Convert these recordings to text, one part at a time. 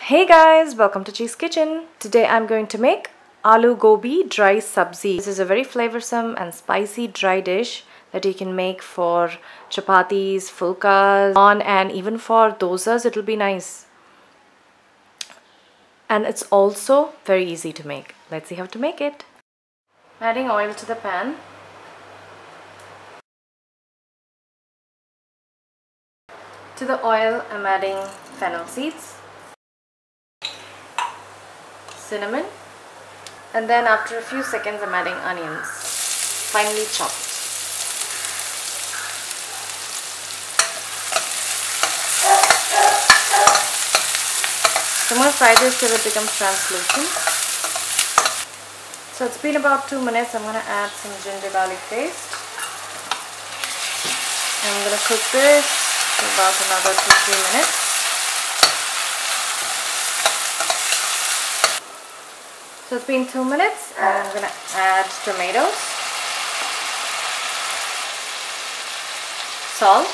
Hey guys, welcome to Cheese Kitchen. Today I'm going to make Aloo Gobi Dry Sabzi. This is a very flavorsome and spicy dry dish that you can make for chapatis, fulkas, naan, and even for dosas. It'll be nice. And it's also very easy to make. Let's see how to make it. Adding oil to the pan. To the oil, I'm adding fennel seeds, cinnamon, and then after a few seconds I'm adding onions, finely chopped. So I'm going to fry this till it becomes translucent. So it's been about 2 minutes. I'm going to add some ginger garlic paste. And I'm going to cook this for about another 2-3 minutes. So it's been 2 minutes and I'm going to add tomatoes, salt.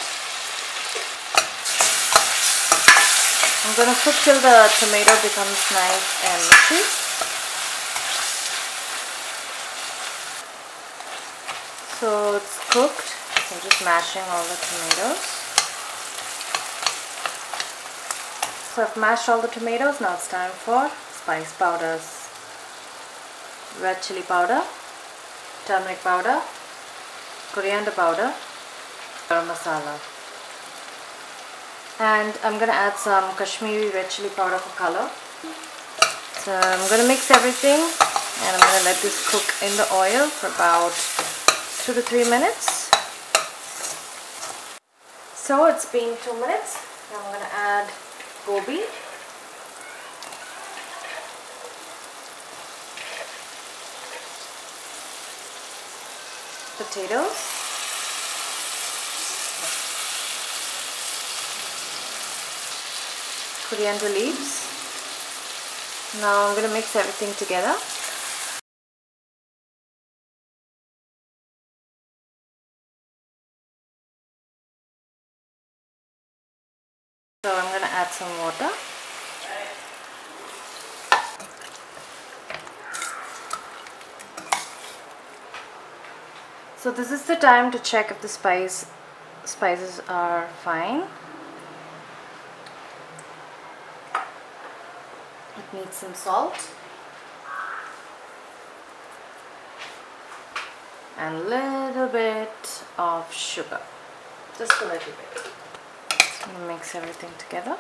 I'm going to cook till the tomato becomes nice and mushy. So it's cooked. I'm just mashing all the tomatoes. So I've mashed all the tomatoes. Now it's time for spice powders. Red chili powder, turmeric powder, coriander powder, Garam Masala. And I'm going to add some Kashmiri red chili powder for color. So I'm going to mix everything and I'm going to let this cook in the oil for about 2 to 3 minutes. So it's been 2 minutes. Now I'm going to add gobi. Potatoes, coriander leaves. Now I'm going to mix everything together. So I'm going to add some water. So this is the time to check if the spices are fine. It needs some salt and a little bit of sugar, just a little bit. So I'm going to mix everything together.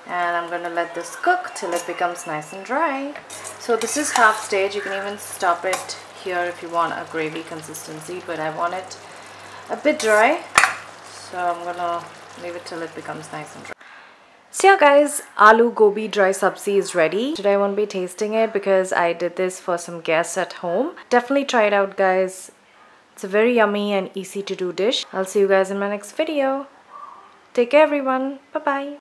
And I'm going to let this cook till it becomes nice and dry. So this is half stage. You can even stop it here if you want a gravy consistency, but I want it a bit dry. So I'm going to leave it till it becomes nice and dry. So yeah guys, Aloo Gobi Dry Sabzi is ready. Today I won't be tasting it because I did this for some guests at home. Definitely try it out guys. It's a very yummy and easy to do dish. I'll see you guys in my next video. Take care everyone. Bye bye.